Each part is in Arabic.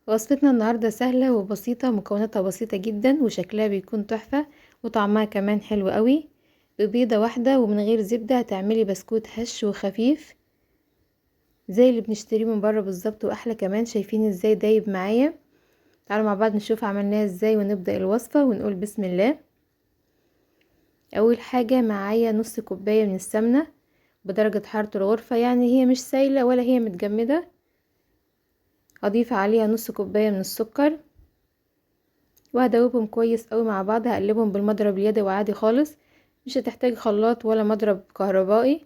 وصفتنا النهاردة سهلة وبسيطة، مكوناتها بسيطة جدا وشكلها بيكون تحفة وطعمها كمان حلو قوي. ببيضة واحدة ومن غير زبدة هتعملي بسكوت هش وخفيف زي اللي بنشتريه من بره بالظبط واحلى كمان. شايفين ازاي دايب معايا؟ تعالوا مع بعض نشوف عملناها ازاي ونبدأ الوصفة ونقول بسم الله. اول حاجة معايا نص كوباية من السمنة بدرجة حرارة الغرفة، يعني هي مش سايلة ولا هي متجمدة. هضيف عليها نص كوباية من السكر وهدوبهم كويس قوي مع بعض. هقلبهم بالمضرب اليدوي عادي خالص، مش هتحتاج خلاط ولا مضرب كهربائي.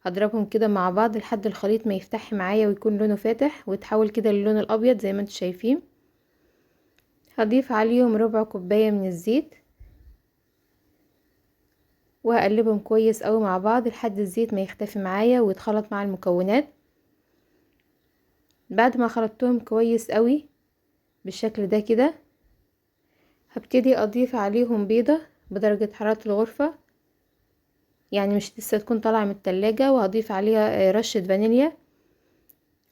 هضربهم كده مع بعض لحد الخليط ما يفتح معايا ويكون لونه فاتح ويتحول كده للون الابيض زي ما انتم شايفين. هضيف عليهم ربع كوباية من الزيت وهقلبهم كويس قوي مع بعض لحد الزيت ما يختفي معايا ويتخلط مع المكونات. بعد ما خلطتهم كويس قوي بالشكل ده كده، هبتدي اضيف عليهم بيضة بدرجة حرارة الغرفة، يعني مش لسه تكون طالعة من التلاجة، وهضيف عليها رشة فانيليا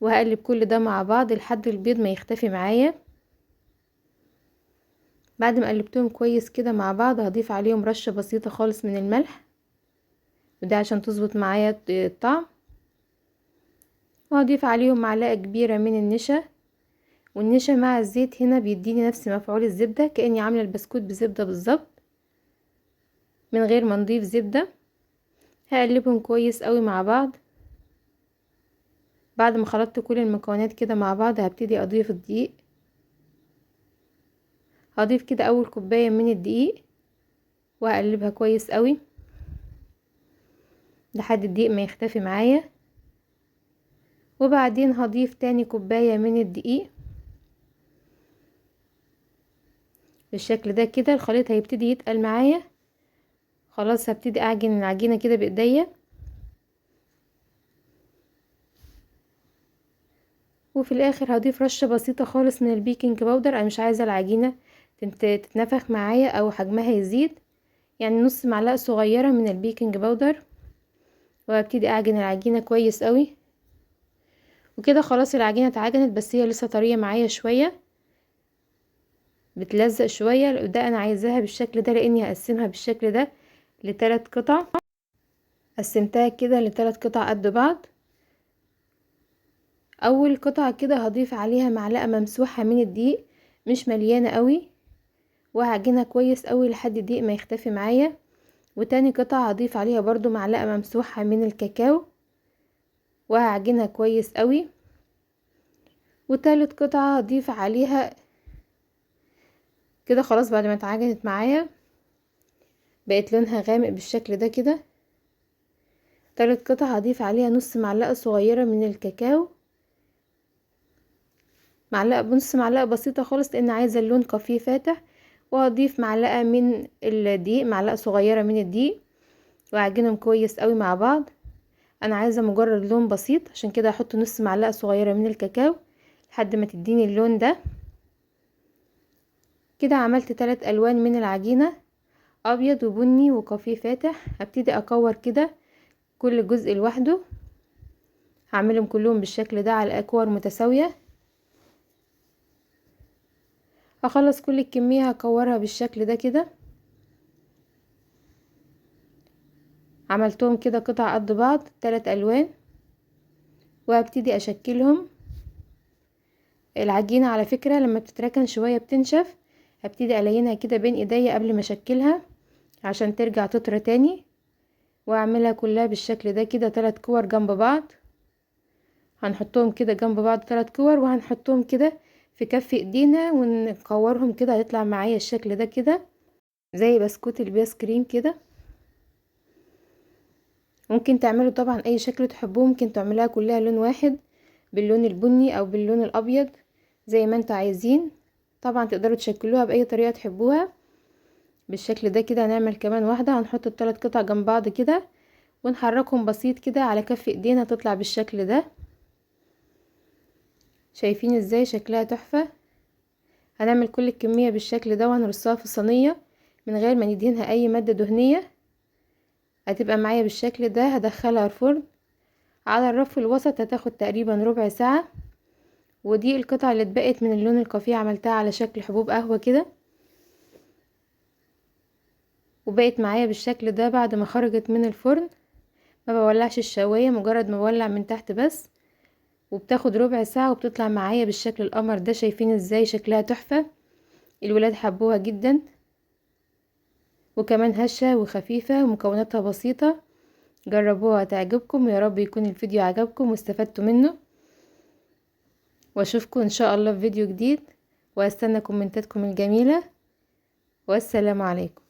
وهقلب كل ده مع بعض لحد البيض ما يختفي معايا. بعد ما قلبتهم كويس كده مع بعض هضيف عليهم رشة بسيطة خالص من الملح، وده عشان تظبط معايا الطعم. وهضيف عليهم معلقة كبيرة من النشا، والنشا مع الزيت هنا بيديني نفس مفعول الزبدة، كأني عاملة البسكوت بزبدة بالظبط من غير ما نضيف زبدة. هقلبهم كويس قوي مع بعض. بعد ما خلطت كل المكونات كده مع بعض هبتدي اضيف الدقيق. هضيف كده اول كوباية من الدقيق وهقلبها كويس قوي لحد الدقيق ما يختفي معايا. وبعدين هضيف تاني كوباية من الدقيق بالشكل ده كده. الخليط هيبتدي يتقل معايا، خلاص هبتدي اعجن العجينة كده بايديا. وفي الاخر هضيف رشة بسيطة خالص من البيكنج باودر. انا مش عايزة العجينة تتنفخ معايا او حجمها يزيد، يعني نص معلقة صغيرة من البيكنج باودر. وهبتدي اعجن العجينة كويس قوي وكده. خلاص العجينة اتعجنت بس هي لسه طرية معايا شوية، بتلزق شوية. ده انا عايزاها بالشكل ده لاني هقسمها بالشكل ده لثلاث قطع. قسمتها كده لثلاث قطع قد بعض. اول قطعة كده هضيف عليها معلقة ممسوحة من الدقيق، مش مليانة قوي، وهعجنها كويس قوي لحد الدقيق ما يختفي معايا. وتاني قطعة هضيف عليها برضو معلقة ممسوحة من الكاكاو وهعجنها كويس قوي. وتالت قطعة هضيف عليها كده. خلاص بعد ما اتعجنت معايا بقت لونها غامق بالشكل ده كده. تالت قطعة هضيف عليها نص معلقة صغيرة من الكاكاو، معلقة بنص معلقة بسيطة خالص لان عايزة اللون كافيه فاتح. وهضيف معلقة من الدقيق، معلقة صغيرة من الدقيق، واعجنهم كويس قوي مع بعض. انا عايزة مجرد لون بسيط، عشان كده هحط نص معلقة صغيرة من الكاكاو لحد ما تديني اللون ده كده. عملت 3 الوان من العجينة، ابيض وبني وكافيه فاتح. هبتدي اكور كده كل جزء لوحده، هعملهم كلهم بالشكل ده على اكوار متساوية. هخلص كل الكمية هكورها بالشكل ده كده. عملتهم كده قطع قد بعض 3 الوان، وهبتدي اشكلهم. العجينة على فكرة لما بتتركن شوية بتنشف، هبتدي الينها كده بين ايديا قبل ما اشكلها عشان ترجع تطرى تاني. واعملها كلها بالشكل ده كده 3 كور جنب بعض. هنحطهم كده جنب بعض 3 كور، وهنحطهم كده في كف ايدينا ونكورهم كده. هيطلع معايا الشكل ده كده زي بسكوت البيس كريم كده. ممكن تعملوا طبعا اي شكل تحبوه، ممكن تعملوها كلها لون واحد باللون البني او باللون الابيض زي ما انتوا عايزين. طبعا تقدروا تشكلوها باي طريقة تحبوها بالشكل ده كده. هنعمل كمان واحدة، هنحط ال3 قطع جنب بعض كده ونحركهم بسيط كده على كف ايدينا، تطلع بالشكل ده. شايفين ازاي شكلها تحفة؟ هنعمل كل الكمية بالشكل ده وهنرصها في صينية من غير ما ندهنها اي مادة دهنية. هتبقى معايا بالشكل ده. هدخلها الفرن على الرف الوسط، هتاخد تقريبا ربع ساعة ودي القطعة اللي اتبقت من اللون الكافيه عملتها على شكل حبوب قهوة كده، وبقت معايا بالشكل ده بعد ما خرجت من الفرن. ما بولعش الشواية، مجرد ما بولع من تحت بس، وبتاخد ربع ساعة وبتطلع معايا بالشكل القمر ده. شايفين ازاي شكلها تحفة؟ الولاد حبوها جدا، وكمان هشة وخفيفة ومكوناتها بسيطة. جربوها هتعجبكم، ويا رب يكون الفيديو عجبكم واستفدتوا منه، واشوفكم ان شاء الله في فيديو جديد، واستنى كومنتاتكم الجميلة، والسلام عليكم.